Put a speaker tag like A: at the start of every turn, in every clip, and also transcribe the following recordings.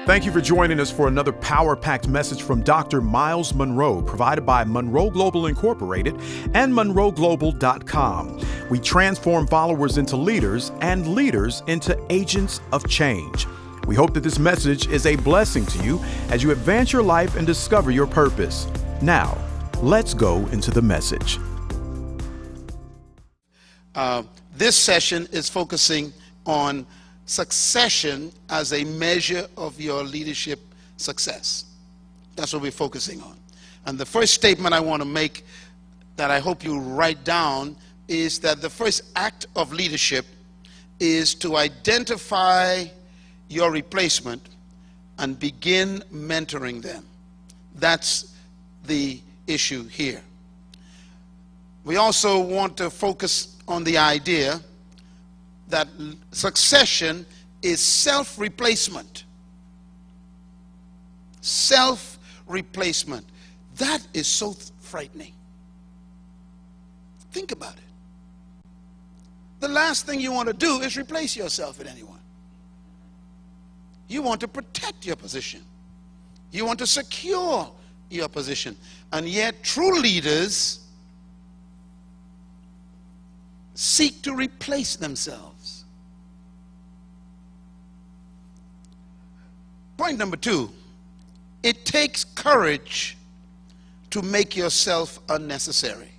A: Thank you for joining us for another power-packed message from Dr. Myles Munroe, provided by Munroe Global Incorporated and MunroeGlobal.com. We transform followers into leaders and leaders into agents of change. We hope that this message is a blessing to you as you advance your life and discover your purpose. Now, let's go into the message.
B: This session is focusing on succession as a measure of your leadership success. That's what we're focusing on. And the first statement I want to make that I hope you write down is that the first act of leadership is to identify your replacement and begin mentoring them. That's the issue here. We also want to focus on the idea that succession is self-replacement. Self-replacement. That is so frightening. Think about it. The last thing you want to do is replace yourself with anyone. You want to protect your position. You want to secure your position. And yet true leaders seek to replace themselves. Point number 2, it takes courage to make yourself unnecessary.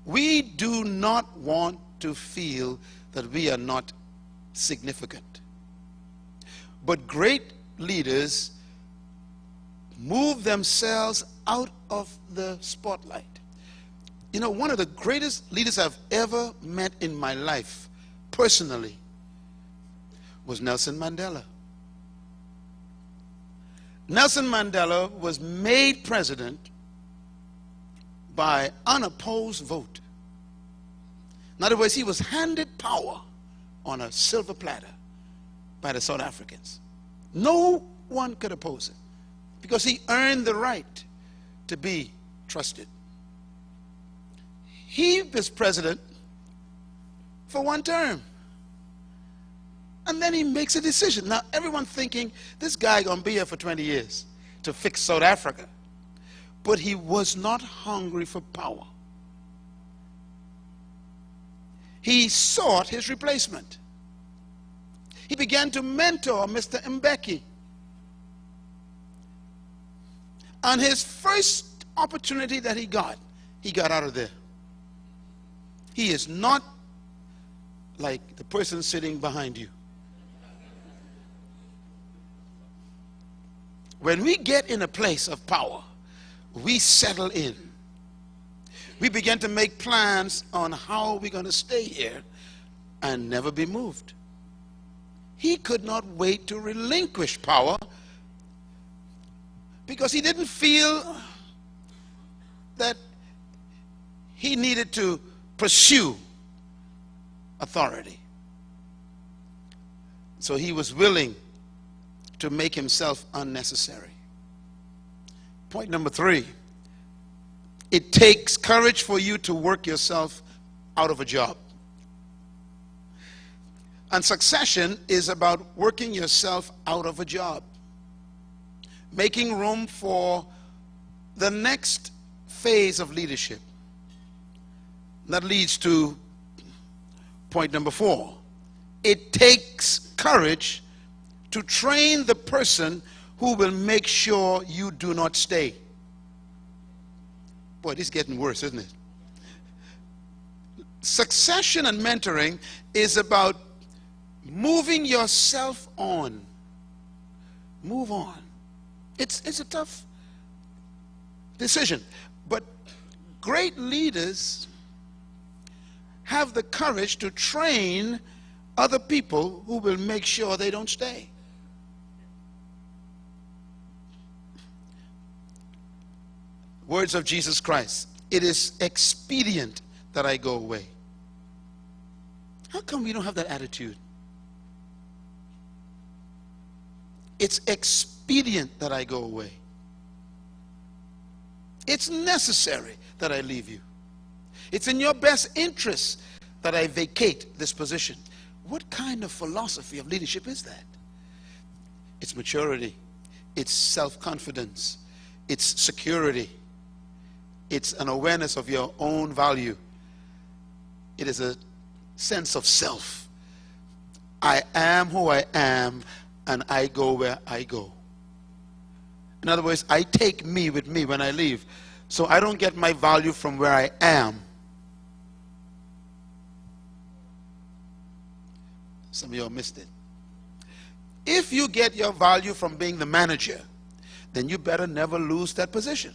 B: We do not want to feel that we are not significant. But great leaders move themselves out of the spotlight. You know, one of the greatest leaders I've ever met in my life, personally, was Nelson Mandela. Nelson Mandela was made president by unopposed vote. In other words, he was handed power on a silver platter by the South Africans. No one could oppose it because he earned the right to be trusted. He was president for one term. And then he makes a decision. Now, everyone thinking, this guy gonna be here for 20 years to fix South Africa. But he was not hungry for power. He sought his replacement. He began to mentor Mr. Mbeki. On his first opportunity that he got out of there. He is not like the person sitting behind you. When we get in a place of power, we settle in. We begin to make plans on how we're going to stay here and never be moved. He could not wait to relinquish power because he didn't feel that he needed to pursue authority. So he was willing to make himself unnecessary. Point number 3, it takes courage for you to work yourself out of a job. And succession is about working yourself out of a job, making room for the next phase of leadership. That leads to point number 4. It takes courage to train the person who will make sure you do not stay. Boy, this is getting worse, isn't it? Succession and mentoring is about moving yourself on. Move on. It's a tough decision. But great leaders have the courage to train other people who will make sure they don't stay. Words of Jesus Christ. It is expedient that I go away. How come we don't have that attitude? It's expedient that I go away. It's necessary that I leave you. It's in your best interest that I vacate this position. What kind of philosophy of leadership is that? It's maturity. It's self-confidence. It's security. It's an awareness of your own value. It is a sense of self. I am who I am, and I go where I go. In other words, I take me with me when I leave. So I don't get my value from where I am. Some of you all missed it. If you get your value from being the manager, then you better never lose that position.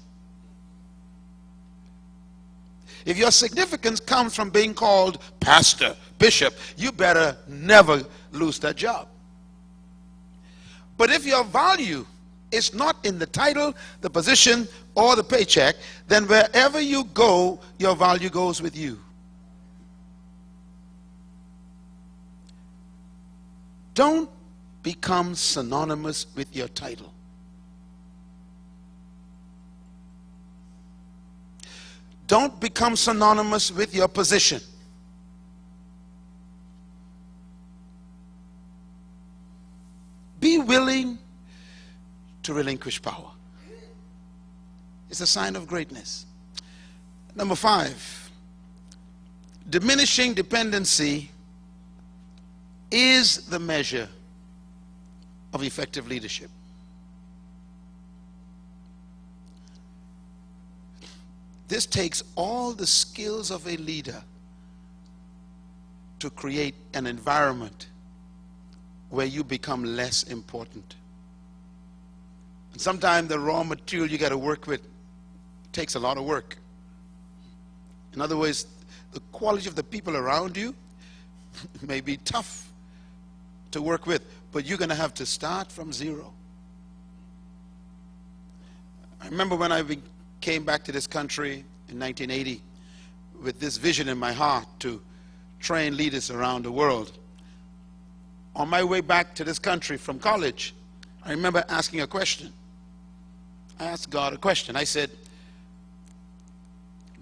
B: If your significance comes from being called pastor, bishop, you better never lose that job. But if your value is not in the title, the position, or the paycheck, then wherever you go, your value goes with you. Don't become synonymous with your title. Don't become synonymous with your position. Be willing to relinquish power. It's a sign of greatness. Number 5, diminishing dependency is the measure of effective leadership. This takes all the skills of a leader to create an environment where you become less important. And sometimes the raw material you got to work with takes a lot of work. In other words, the quality of the people around you may be tough to work with, but you're going to have to start from zero. I remember when I came back to this country in 1980 with this vision in my heart to train leaders around the world. On my way back to this country from college, I remember asking a question. I asked God a question. I said,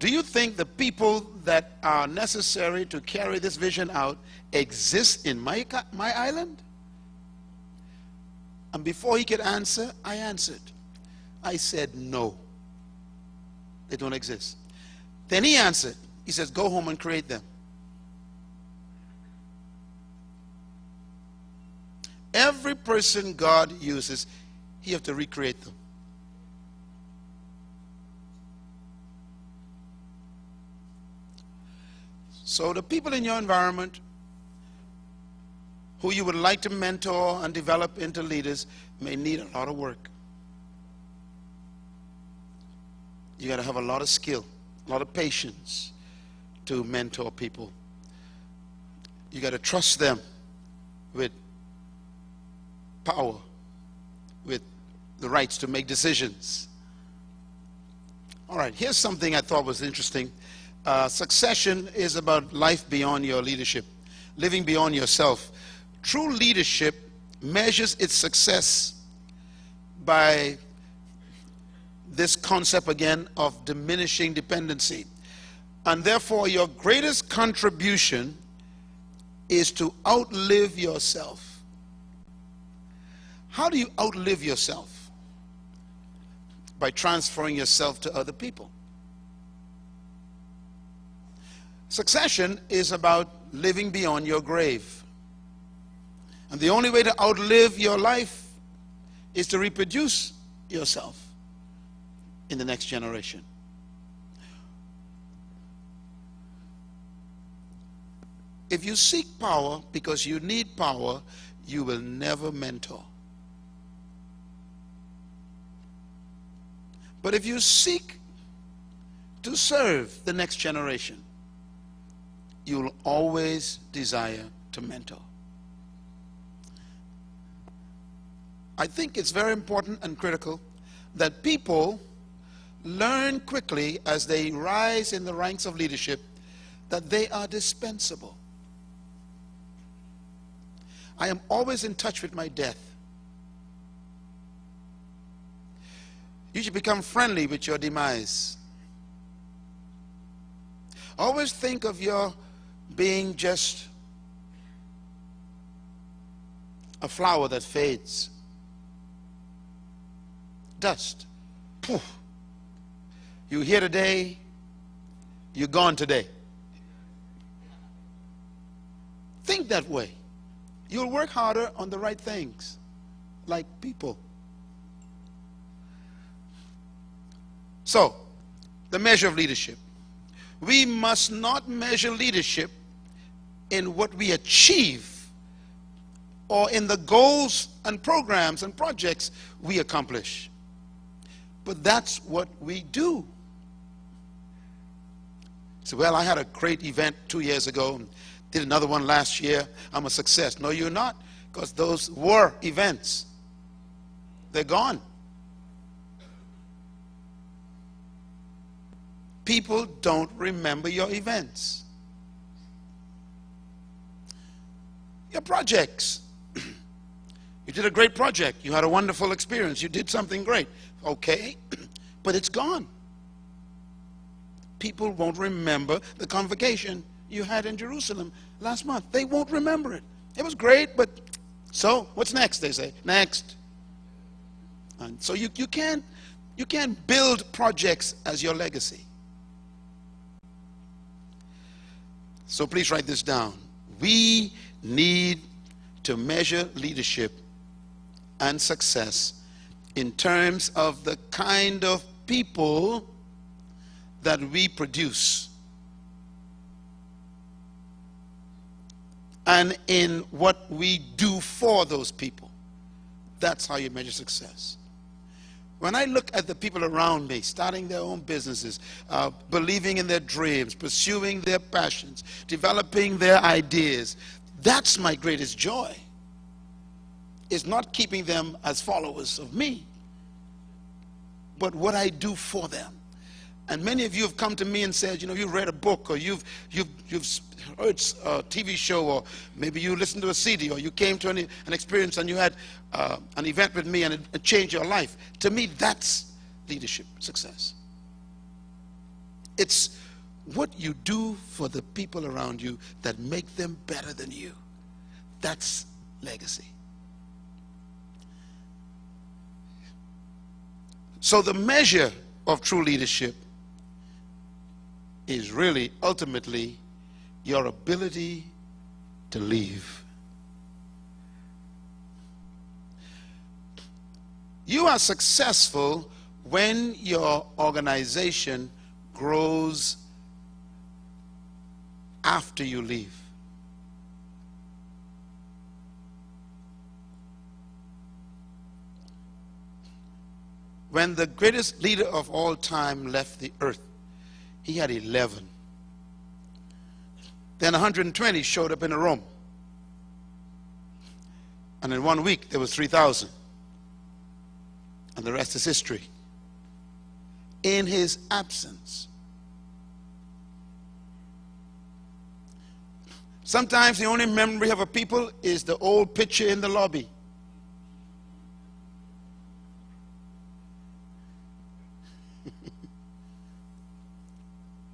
B: do you think the people that are necessary to carry this vision out exist in my island? And before he could answer, I answered. I said, no, they don't exist. Then he answered. He says, go home and create them. Every person God uses, he has to recreate them. So the people in your environment who you would like to mentor and develop into leaders may need a lot of work. You got to have a lot of skill, a lot of patience to mentor people. You got to trust them with power, with the rights to make decisions. All right, here's something I thought was interesting. Succession is about life beyond your leadership, living beyond yourself. True leadership measures its success by this concept again of diminishing dependency. And therefore, your greatest contribution is to outlive yourself. How do you outlive yourself? By transferring yourself to other people. Succession is about living beyond your grave. And the only way to outlive your life is to reproduce yourself in the next generation. If you seek power because you need power, you will never mentor. But if you seek to serve the next generation, you will always desire to mentor. I think it's very important and critical that people learn quickly as they rise in the ranks of leadership that they are dispensable. I am always in touch with my death. You should become friendly with your demise. Always think of your being just a flower that fades. Dust. Poof. You're here today, you're gone today. Think that way. You'll work harder on the right things, like people. So, the measure of leadership. We must not measure leadership in what we achieve or in the goals and programs and projects we accomplish. But that's what we do. So, well, I had a great event 2 years ago, and did another one last year. I'm a success. No, you're not, because those were events. They're gone. People don't remember your events. Your projects. You did a great project. You had a wonderful experience. You did something great. Okay, but it's gone. People won't remember the convocation you had in Jerusalem last month. They won't remember it. It was great, but so what's next? They say next. And so you can't build projects as your legacy. So please write this down. We need to measure leadership and success in terms of the kind of people that we produce and in what we do for those people. That's how you measure success. When I look at the people around me, starting their own businesses, believing in their dreams, pursuing their passions, developing their ideas, that's my greatest joy. It's not keeping them as followers of me, but what I do for them. And many of you have come to me and said, you know, you've read a book, or you've heard a TV show, or maybe you listened to a CD, or you came to an experience and you had an event with me and it changed your life. To me, that's leadership success. It's what you do for the people around you that make them better than you. That's legacy. So the measure of true leadership is really ultimately your ability to leave. You are successful when your organization grows after you leave. When the greatest leader of all time left the earth, he had 11. Then 120 showed up in a room. And in 1 week, there was 3,000. And the rest is history. In his absence. Sometimes the only memory of a people is the old picture in the lobby.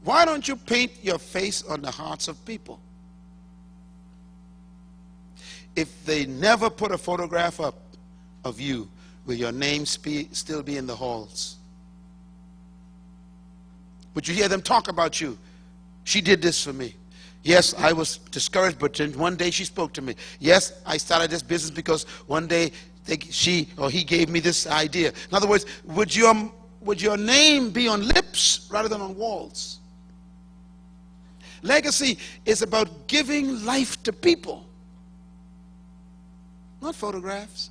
B: Why don't you paint your face on the hearts of people? If they never put a photograph up of you, will your name still be in the halls? Would you hear them talk about you? She did this for me. Yes, I was discouraged, but one day she spoke to me. Yes, I started this business because one day she or he gave me this idea. In other words, would your name be on lips rather than on walls? Legacy is about giving life to people, not photographs.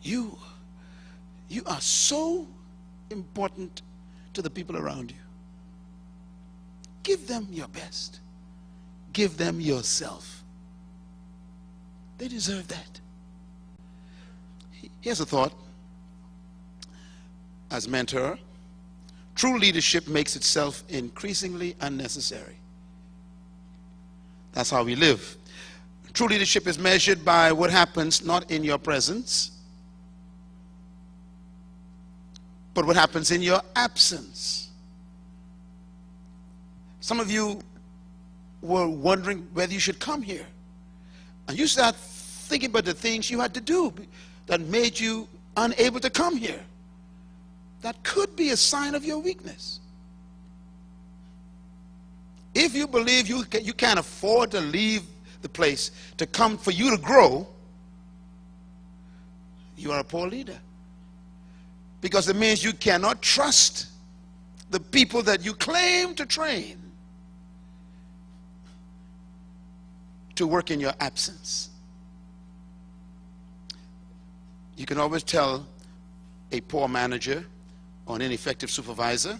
B: You are so important to the people around you. Give them your best. Give them yourself. They deserve that. Here's a thought. As mentor, true leadership makes itself increasingly unnecessary. That's how we live. True leadership is measured by what happens not in your presence, but what happens in your absence. Some of you were wondering whether you should come here. And you start thinking about the things you had to do that made you unable to come here. That could be a sign of your weakness. If you believe you can't afford to leave the place to come for you to grow, you are a poor leader. Because it means you cannot trust the people that you claim to train to work in your absence. You can always tell a poor manager or an ineffective supervisor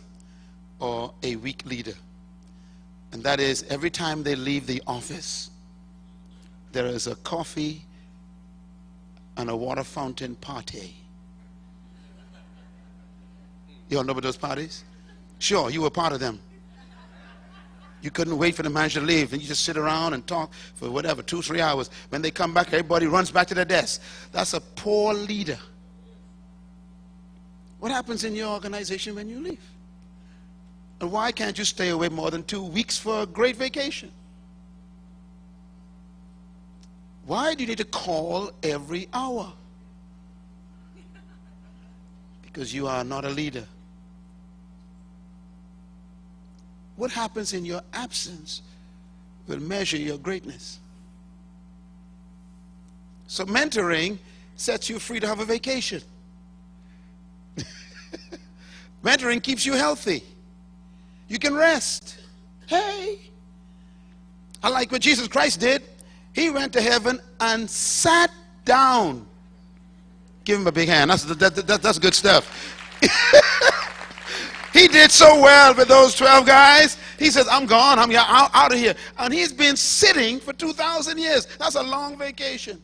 B: or a weak leader. And that is, every time they leave the office, there is a coffee and a water fountain party. You all know about those parties? Sure, you were part of them. You couldn't wait for the manager to leave, and you just sit around and talk for whatever, 2-3 hours. When they come back, everybody runs back to their desk. That's a poor leader. What happens in your organization when you leave? And why can't you stay away more than 2 weeks for a great vacation? Why do you need to call every hour? Because you are not a leader. What happens in your absence will measure your greatness. So mentoring sets you free to have a vacation. Mentoring keeps you healthy. You can rest. Hey, I like what Jesus Christ did. He went to heaven and sat down. Give him a big hand. That's good stuff. He did so well with those 12 guys. He says, I'm gone. I'm out of here. And he's been sitting for 2,000 years. That's a long vacation.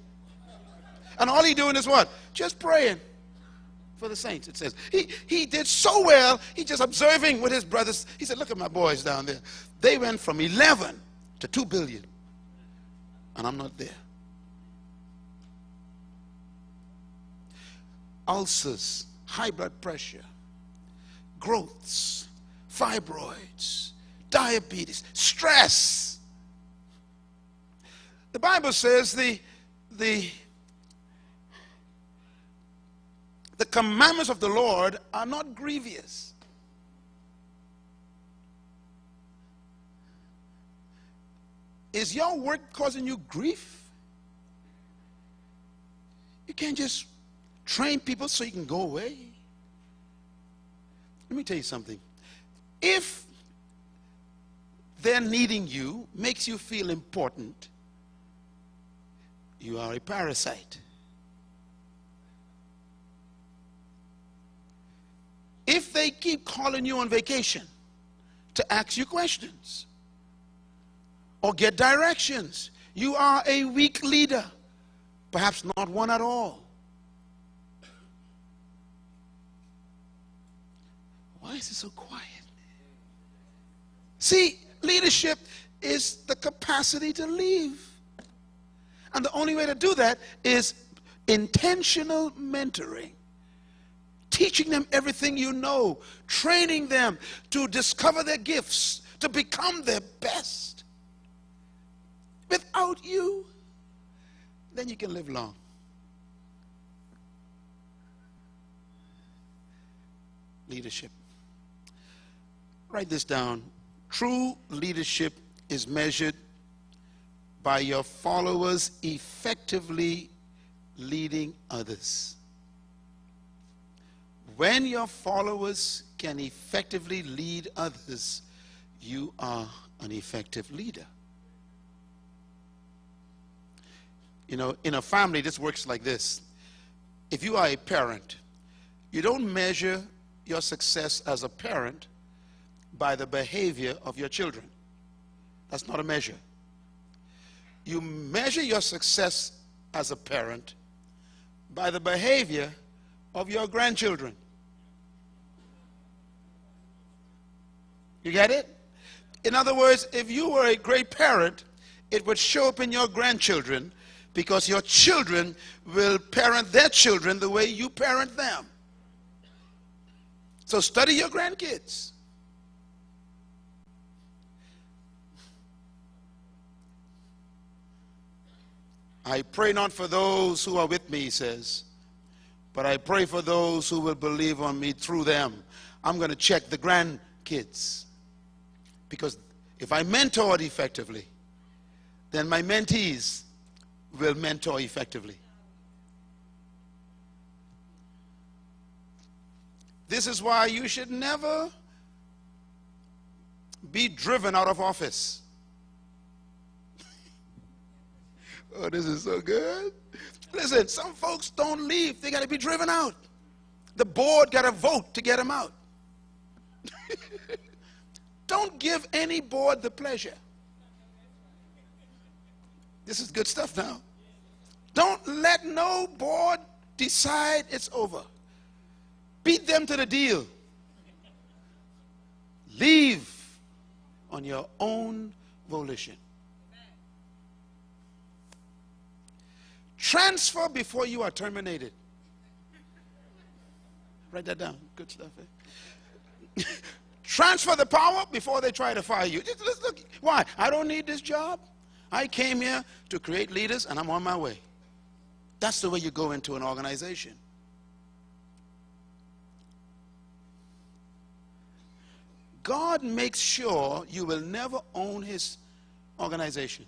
B: And all he's doing is what? Just praying for the saints, it says. He did so well, he's just observing with his brothers. He said, look at my boys down there. They went from 11 to 2 billion. And I'm not there. Ulcers, high blood pressure, growths, fibroids, diabetes, stress. The Bible says the commandments of the Lord are not grievous. Is your work causing you grief? You can't just train people so you can go away. Let me tell you something. If their needing you makes you feel important, you are a parasite. If they keep calling you on vacation to ask you questions or get directions, you are a weak leader, perhaps not one at all. Why is it so quiet? See, leadership is the capacity to leave. And the only way to do that is intentional mentoring. Teaching them everything you know. Training them to discover their gifts, to become their best. Without you, then you can live long. Leadership. Write this down. True leadership is measured by your followers effectively leading others. When your followers can effectively lead others, you are an effective leader. You know, in a family, this works like this. If you are a parent, you don't measure your success as a parent by the behavior of your children. That's not a measure. You measure your success as a parent by the behavior of your grandchildren. You get it? In other words, if you were a great parent, it would show up in your grandchildren, because your children will parent their children the way you parent them. So study your grandkids. I pray not for those who are with me, he says, but I pray for those who will believe on me through them. I'm going to check the grandkids. Because if I mentored effectively, then my mentees will mentor effectively. This is why you should never be driven out of office. Oh, this is so good. Listen, some folks don't leave. They got to be driven out. The board got to vote to get them out. Don't give any board the pleasure. This is good stuff now. Don't let no board decide it's over. Beat them to the deal. Leave on your own volition. Transfer before you are terminated. Write that down. Good stuff. Eh? Transfer the power before they try to fire you. Just look. Why? I don't need this job. I came here to create leaders and I'm on my way. That's the way you go into an organization. God makes sure you will never own his organization.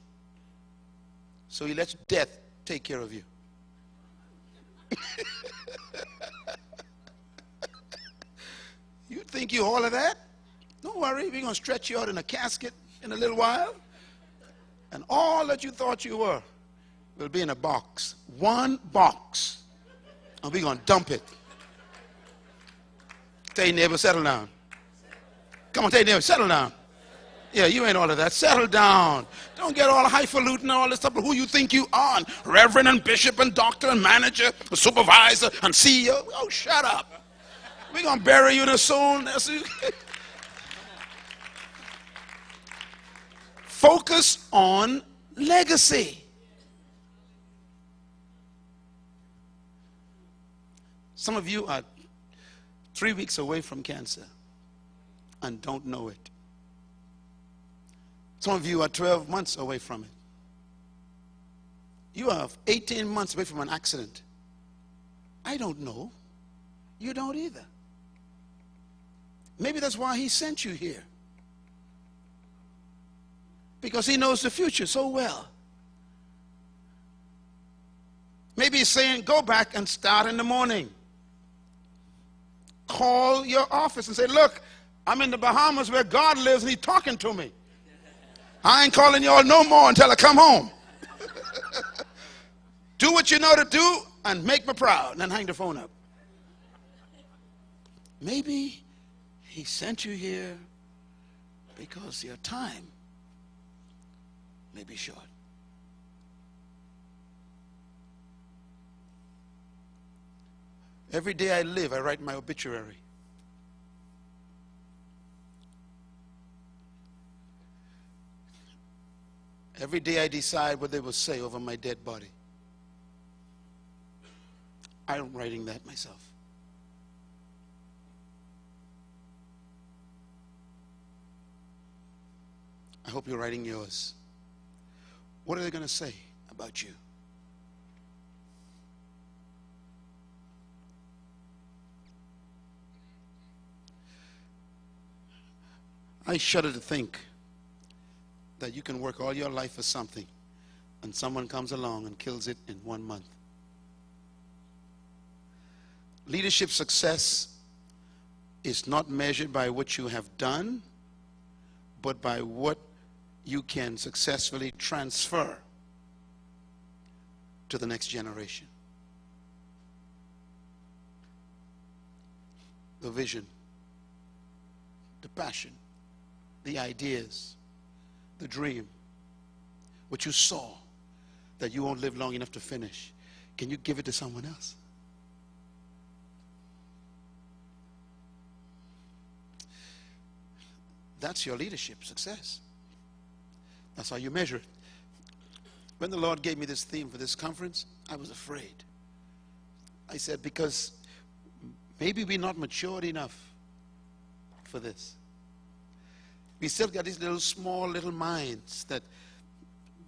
B: So he lets death take care of you. You think you all of that? Don't worry, we're going to stretch you out in a casket in a little while. And all that you thought you were will be in a box. One box. And we're going to dump it. Tell your neighbor, settle down. Come on, tell your neighbor, settle down. Yeah, you ain't all of that. Settle down. Don't get all highfalutin and all this stuff. But who you think you are? Reverend and bishop and doctor and manager, and supervisor and CEO. Oh, shut up. We're going to bury you soon. Focus on legacy. Some of you are 3 weeks away from cancer and don't know it. Some of you are 12 months away from it. You are 18 months away from an accident. I don't know. You don't either. Maybe that's why he sent you here. Because he knows the future so well. Maybe he's saying, go back and start in the morning. Call your office and say, look, I'm in the Bahamas where God lives and he's talking to me. I ain't calling y'all no more until I come home. Do what you know to do and make me proud. And then hang the phone up. Maybe he sent you here because your time may be short. Every day I live, I write my obituary. Every day I decide what they will say over my dead body. I'm writing that myself. I hope you're writing yours. What are they going to say about you? I shudder to think that you can work all your life for something and someone comes along and kills it in 1 month. Leadership success is not measured by what you have done, but by what you can successfully transfer to the next generation. The vision, the passion, the ideas, the dream, what you saw that you won't live long enough to finish. Can you give it to someone else? That's your leadership success. That's how you measure it. When the Lord gave me this theme for this conference, I was afraid. I said, because maybe we're not matured enough for this. We still got these little small little minds that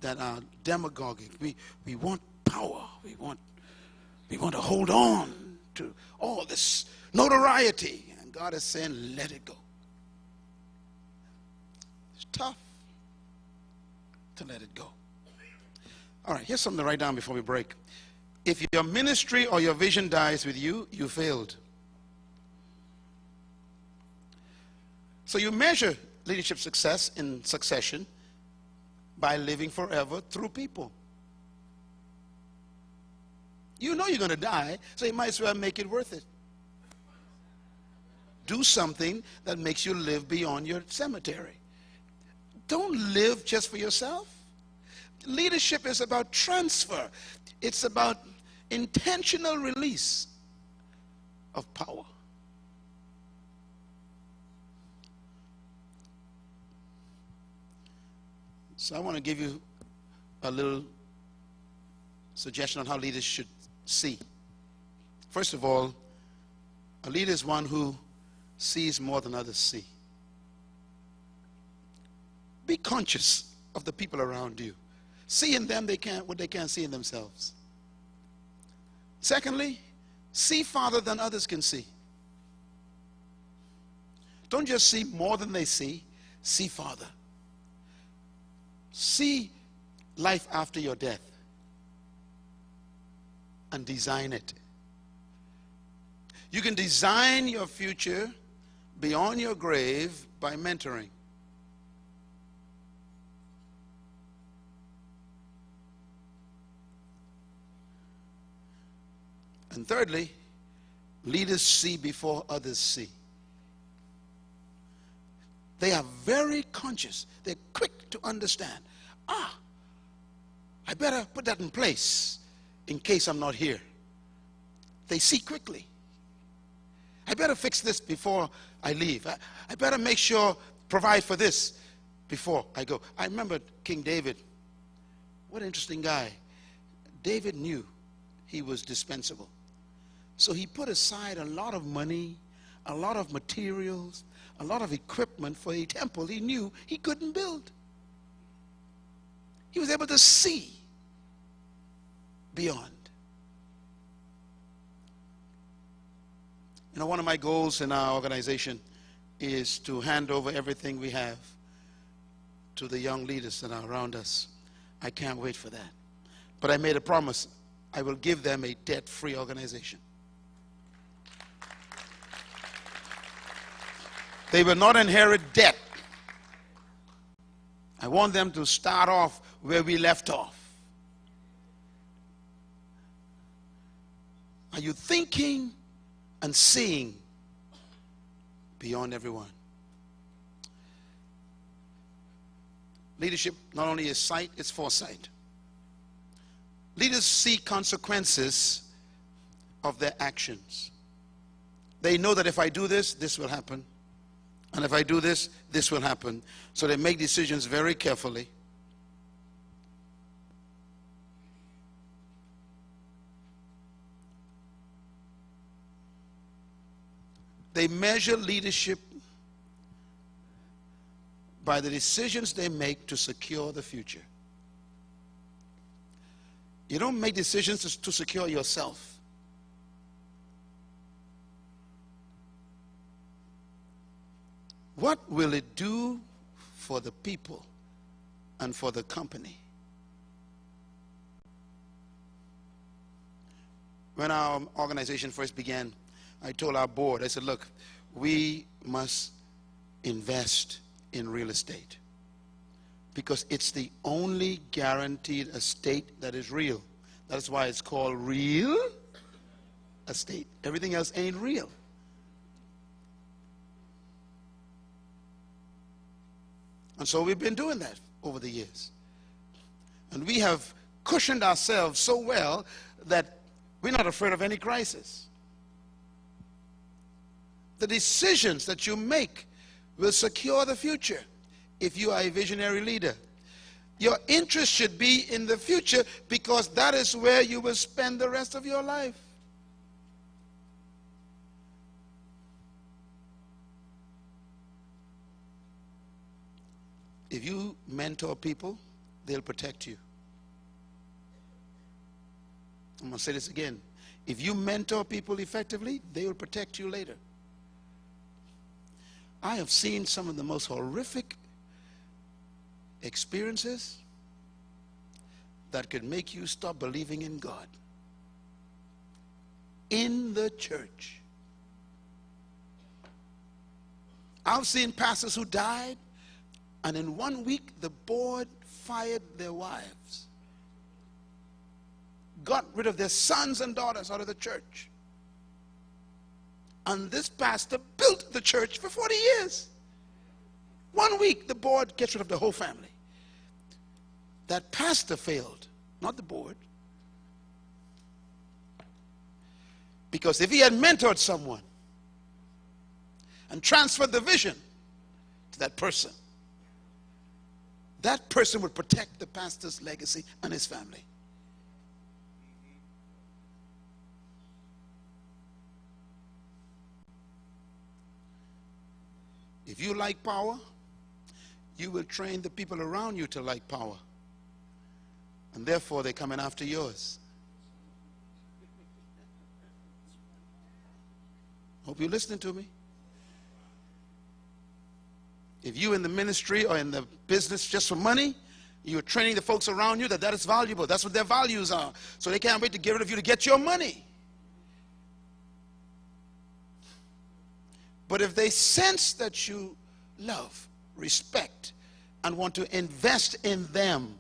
B: that are demagogic. We want power. We want to hold on to all this notoriety. And God is saying, let it go. It's tough to let it go. All right, here's something to write down before we break. If your ministry or your vision dies with you, you failed. So you measure leadership success in succession by living forever through people. You know you're going to die, so you might as well make it worth it. Do something that makes you live beyond your cemetery. Don't live just for yourself. Leadership is about transfer. It's about intentional release of power. So I want to give you a little suggestion on how leaders should see. First of all, a leader is one who sees more than others see. Be conscious of the people around you. See in them what they can't see in themselves. Secondly, see farther than others can see. Don't just see more than they see farther. See life after your death and design it. You can design your future beyond your grave by mentoring. And thirdly, leaders see before others see. They are very conscious. They're quick to understand. I better put that in place in case I'm not here. They see quickly. I better fix this before I leave. I better make sure, provide for this before I go. I remember King David. What an interesting guy. David knew he was dispensable. So he put aside a lot of money, a lot of materials, a lot of equipment for a temple he knew he couldn't build. He was able to see beyond. You know, one of my goals in our organization is to hand over everything we have to the young leaders that are around us. I can't wait for that. But I made a promise. I will give them a debt-free organization. They will not inherit debt. I want them to start off where we left off. Are you thinking and seeing beyond everyone? Leadership not only is sight, it's foresight. Leaders see consequences of their actions. They know that if I do this, this will happen. And if I do this, this will happen. So they make decisions very carefully. They measure leadership by the decisions they make to secure the future. You don't make decisions to secure yourself. What will it do for the people and for the company? When our organization first began, I told our board, I said, look, we must invest in real estate because it's the only guaranteed estate that is real. That's why it's called real estate. Everything else ain't real. And so we've been doing that over the years. And we have cushioned ourselves so well that we're not afraid of any crisis. The decisions that you make will secure the future if you are a visionary leader. Your interest should be in the future because that is where you will spend the rest of your life. If you mentor people, they'll protect you. I'm going to say this again. If you mentor people effectively, they will protect you later. I have seen some of the most horrific experiences that could make you stop believing in God in the church. I've seen pastors who died, and in 1 week the board fired their wives, got rid of their sons and daughters out of the church. And this pastor built the church for 40 years. 1 week the board gets rid of the whole family. That pastor failed, not the board. Because if he had mentored someone and transferred the vision to that person would protect the pastor's legacy and his family. If you like power, you will train the people around you to like power. And therefore, they're coming after yours. Hope you're listening to me. If you're in the ministry or in the business just for money, you're training the folks around you that is valuable. That's what their values are. So they can't wait to get rid of you to get your money. But if they sense that you love, respect, and want to invest in them,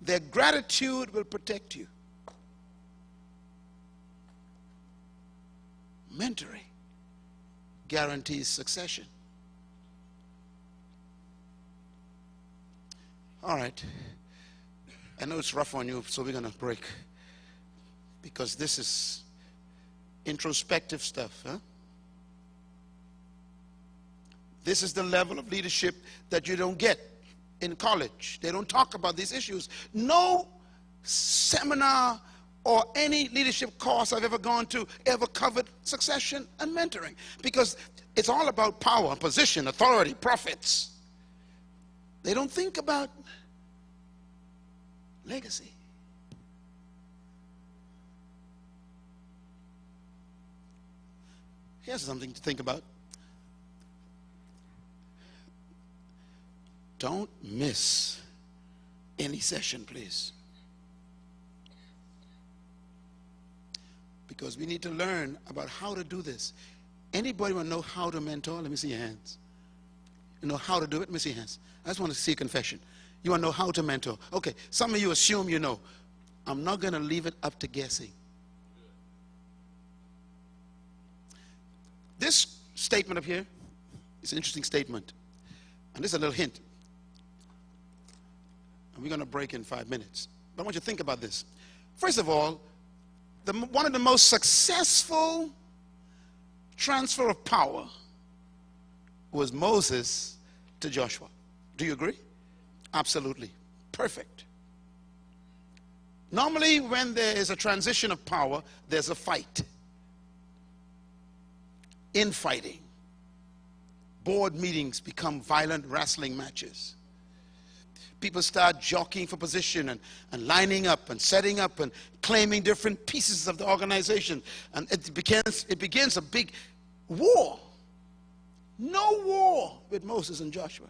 B: their gratitude will protect you. Mentoring guarantees succession. All right. I know it's rough on you, so we're going to break. Because this is introspective stuff, huh? This is the level of leadership that you don't get in college. They don't talk about these issues. No seminar or any leadership course I've ever gone to ever covered succession and mentoring, because it's all about power, position, authority, profits. They don't think about legacy. Here's something to think about. Don't miss any session, please. Because we need to learn about how to do this. Anybody want to know how to mentor? Let me see your hands. You know how to do it? Let me see your hands. I just want to see a confession. You want to know how to mentor? Okay, some of you assume you know. I'm not going to leave it up to guessing. This statement up here is an interesting statement. And this is a little hint. And we're going to break in 5 minutes. But I want you to think about this. First of all, one of the most successful transfer of power was Moses to Joshua. Do you agree? Absolutely. Perfect. Normally, when there is a transition of power, there's a fight. Infighting. Board meetings become violent wrestling matches. People start jockeying for position and lining up and setting up and claiming different pieces of the organization. And it begins a big war. No war with Moses and Joshua.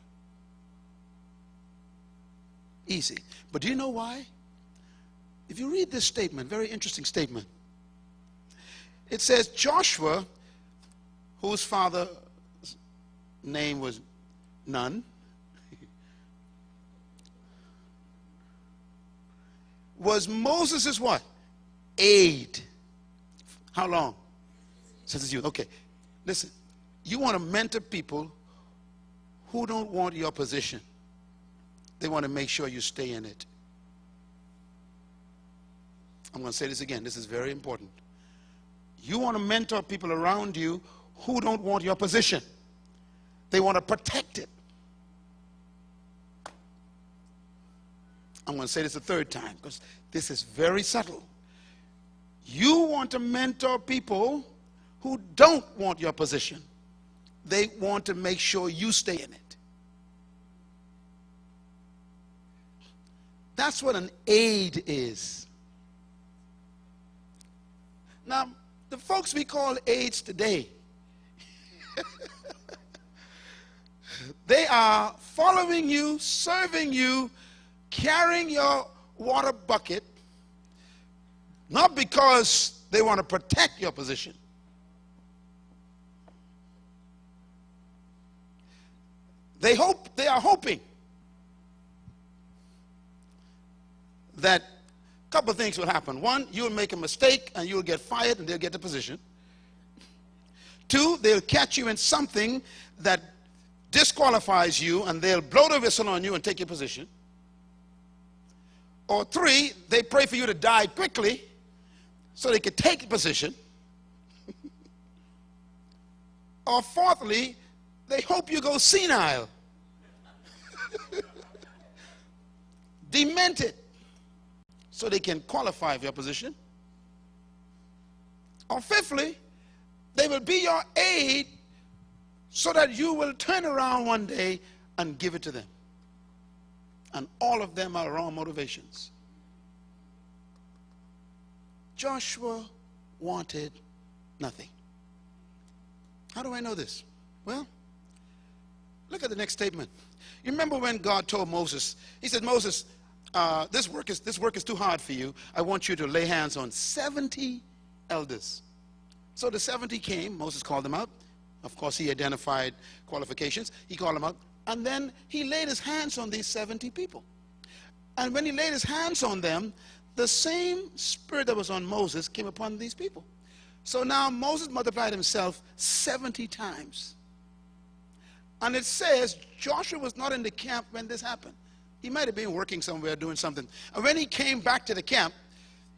B: Easy. But do you know why? If you read this statement, very interesting statement. It says Joshua, whose father's name was Nun, was Moses' what? Aide. How long? Since his youth. Okay. Listen, you want to mentor people who don't want your position. They want to make sure you stay in it. I'm going to say this again. This is very important. You want to mentor people around you who don't want your position. They want to protect it. I'm going to say this a third time because this is very subtle. You want to mentor people who don't want your position. They want to make sure you stay in it. That's what an aide is. Now, the folks we call aides today, they are following you, serving you, carrying your water bucket, not because they want to protect your position. They are hoping that a couple of things will happen. One, you'll make a mistake and you'll get fired and they'll get the position. Two, they'll catch you in something that disqualifies you and they'll blow the whistle on you and take your position. Or three, they pray for you to die quickly so they can take the position. Or fourthly, they hope you go senile, demented, so they can qualify for your position. Or fifthly, they will be your aide so that you will turn around one day and give it to them. And all of them are wrong motivations. Joshua wanted nothing. How do I know this? Well, look at the next statement. You remember when God told Moses, he said, Moses, this work is too hard for you. I want you to lay hands on 70 elders. So the 70 came. Moses called them out. Of course, he identified qualifications. He called them out. And then he laid his hands on these 70 people. And when he laid his hands on them, the same spirit that was on Moses came upon these people. So now Moses multiplied himself 70 times. And it says Joshua was not in the camp when this happened. He might have been working somewhere doing something. And when he came back to the camp,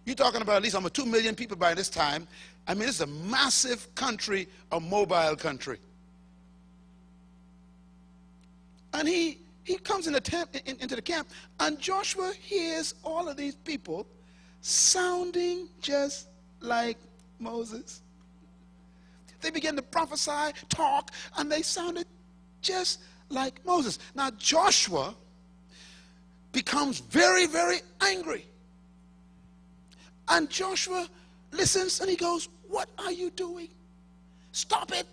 B: you're talking about at least almost 2 million people by this time. I mean, it's a massive country, a mobile country. And he comes into the camp, and Joshua hears all of these people sounding just like Moses. They began to prophesy, talk, and they sounded just like Moses. Now Joshua becomes very, very angry. And Joshua listens and he goes, "What are you doing? Stop it."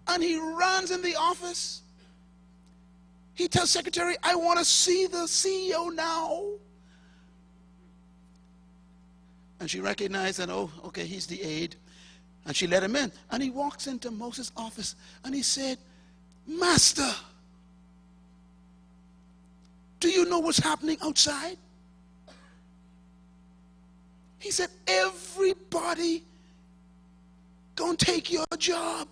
B: And he runs in the office. He tells secretary, "I want to see the CEO now." And she recognized that, oh, okay, he's the aide. And she let him in. And he walks into Moses' office and he said, "Master, do you know what's happening outside?" He said, "Everybody gonna take your job."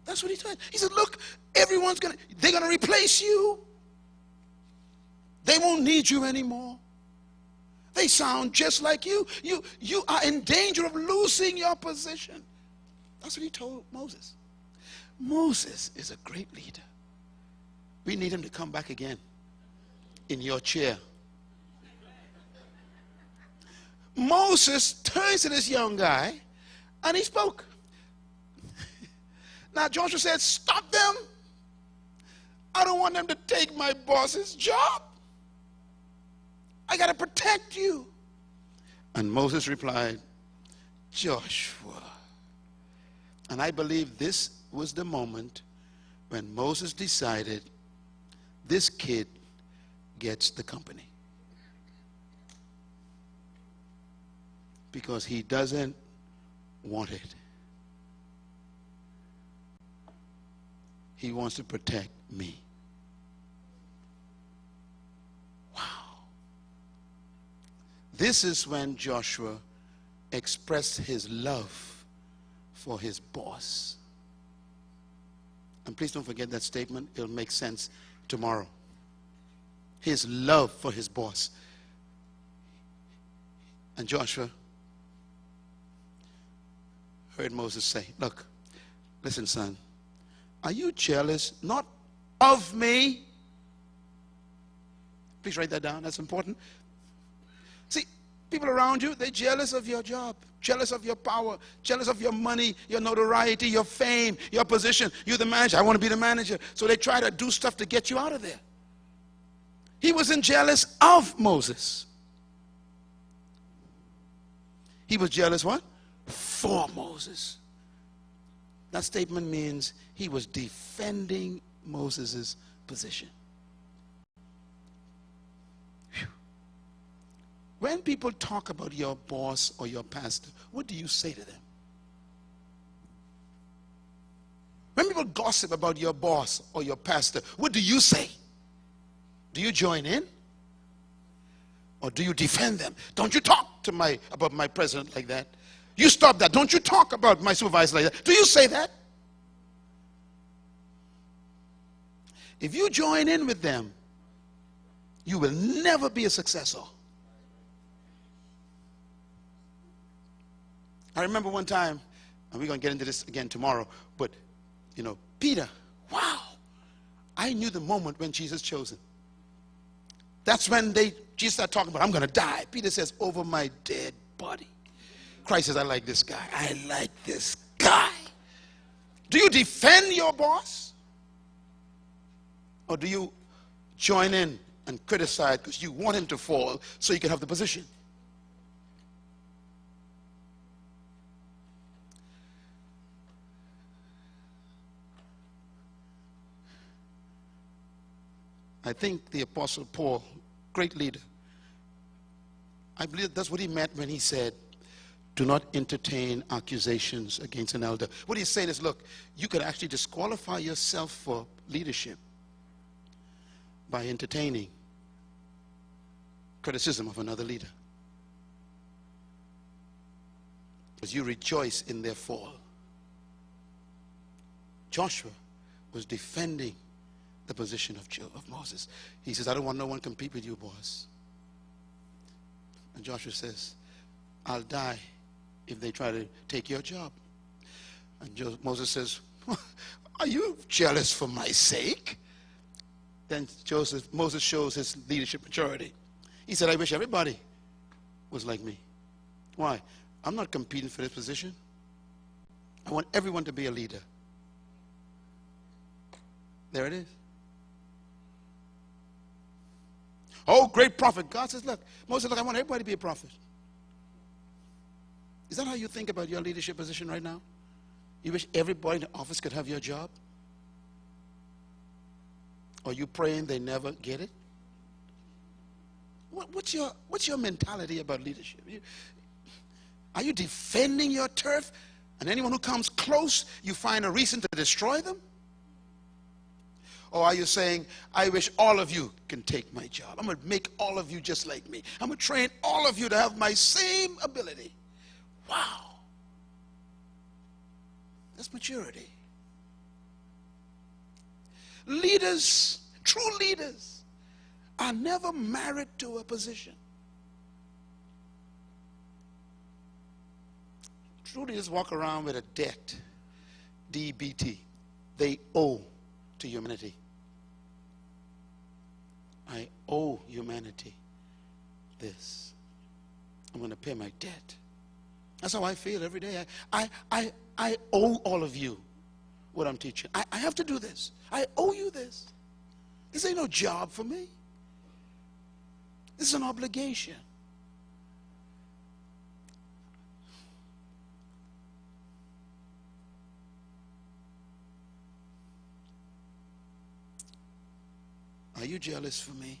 B: That's what he said. He said, "Look, they're gonna replace you. They won't need you anymore. They sound just like you. You are in danger of losing your position." That's what he told Moses. Moses is a great leader. We need him to come back again in your chair. Moses turns to this young guy and he spoke. Now Joshua said, "Stop them. I don't want them to take my boss's job. I got to protect you." And Moses replied, "Joshua." And I believe this was the moment when Moses decided this kid gets the company. Because he doesn't want it. He wants to protect me. Wow. This is when Joshua expressed his love for his boss. And please don't forget that statement. It'll make sense tomorrow. His love for his boss. And Joshua heard Moses say, "Look, listen, son. Are you jealous not of me?" Please write that down. That's important. See, People around you, they're jealous of your job, jealous of your power, jealous of your money, your notoriety, your fame, your position. You're the manager. I want to be the manager. So they try to do stuff to get you out of there. He wasn't jealous of Moses. He was jealous what? For Moses. That statement means he was defending Moses' position. Whew. When people talk about your boss or your pastor, what do you say to them? When people gossip about your boss or your pastor, what do you say? Do you join in? Or do you defend them? Don't you talk to about my president like that. You stop that. Don't you talk about my supervisor like that. Do you say that? If you join in with them, you will never be a successor. I remember one time, and we're going to get into this again tomorrow, but, Peter, wow, I knew the moment when Jesus chose him. That's when Jesus started talking about, I'm going to die. Peter says, over my dead body. Christ says, I like this guy. I like this guy. Do you defend your boss? Or do you join in and criticize because you want him to fall so you can have the position? I think the Apostle Paul, great leader, I believe that's what he meant when he said, do not entertain accusations against an elder. What he's saying is, look, you could actually disqualify yourself for leadership by entertaining criticism of another leader, because you rejoice in their fall. Joshua was defending the position of Moses. He says, I don't want no one to compete with you, boss. And Joshua says, I'll die if they try to take your job. And Moses says, are you jealous for my sake? Then Moses shows his leadership maturity. He said, I wish everybody was like me. Why? I'm not competing for this position. I want everyone to be a leader. There it is. Oh, great prophet. God says, look, Moses, look, I want everybody to be a prophet. Is that how you think about your leadership position right now? You wish everybody in the office could have your job? Are you praying they never get it? What's your mentality about leadership? Are you defending your turf, and anyone who comes close, you find a reason to destroy them? Or are you saying, I wish all of you can take my job. I'm going to make all of you just like me. I'm going to train all of you to have my same ability. Wow. That's maturity. Leaders, true leaders, are never married to a position. True leaders walk around with a debt, DBT. They owe to humanity. I owe humanity this. I'm going to pay my debt. That's how I feel every day. I owe all of you what I'm teaching. I have to do this. I owe you this. This ain't no job for me. This is an obligation. Are you jealous for me?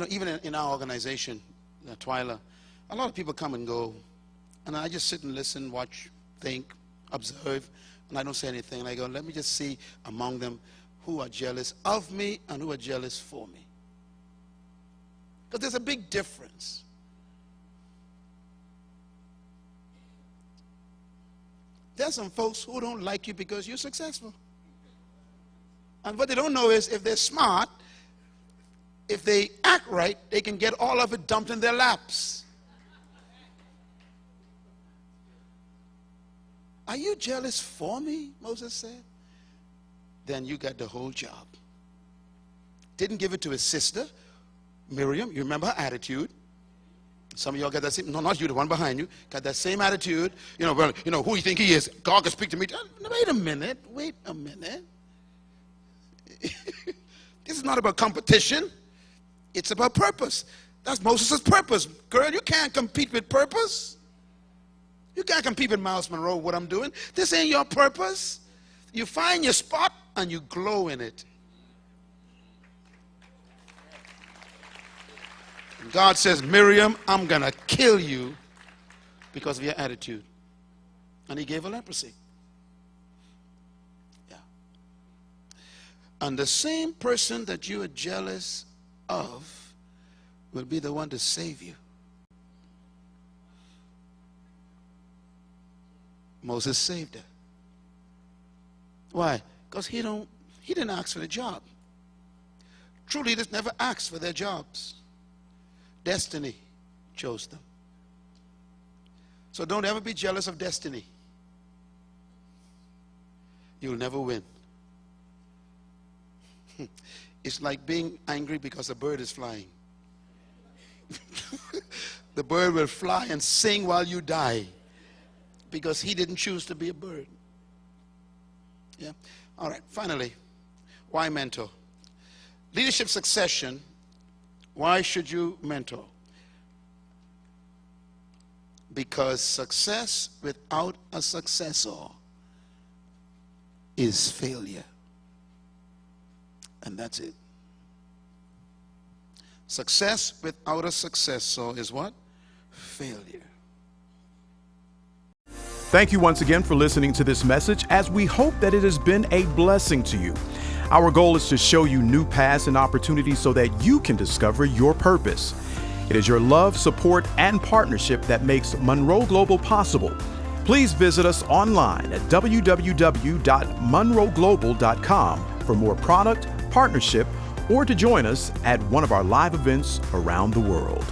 B: Even in our organization, Twyla, a lot of people come and go, and I just sit and listen, watch, think, observe, and I don't say anything. And I go, let me just see among them who are jealous of me and who are jealous for me. Because there's a big difference. There's some folks who don't like you because you're successful. And what they don't know is, if they're smart, if they act right, they can get all of it dumped in their laps. Are you jealous for me? Moses said. Then you got the whole job. Didn't give it to his sister, Miriam. You remember her attitude. Some of y'all got that same, no, not you, the one behind you, got that same attitude. Well, who you think he is? God can speak to me. Wait a minute. This is not about competition. It's about purpose. That's Moses' purpose. Girl, you can't compete with purpose. You can't compete with Myles Munroe, what I'm doing. This ain't your purpose. You find your spot and you glow in it. God says, Miriam, I'm going to kill you because of your attitude. And he gave her leprosy. Yeah. And the same person that you are jealous of will be the one to save you. Moses saved her. Why? Because he didn't ask for the job. True leaders never ask for their jobs. Destiny chose them. So don't ever be jealous of destiny. You'll never win. It's like being angry because a bird is flying. The bird will fly and sing while you die because he didn't choose to be a bird. Yeah. All right. Finally, why mentor? Leadership succession. Why should you mentor? Because success without a successor is failure. And that's it. Success without a successor is what? Failure.
A: Thank you once again for listening to this message, as we hope that it has been a blessing to you. Our goal is to show you new paths and opportunities so that you can discover your purpose. It is your love, support, and partnership that makes Munroe Global possible. Please visit us online at www.munroeglobal.com for more product, partnership, or to join us at one of our live events around the world.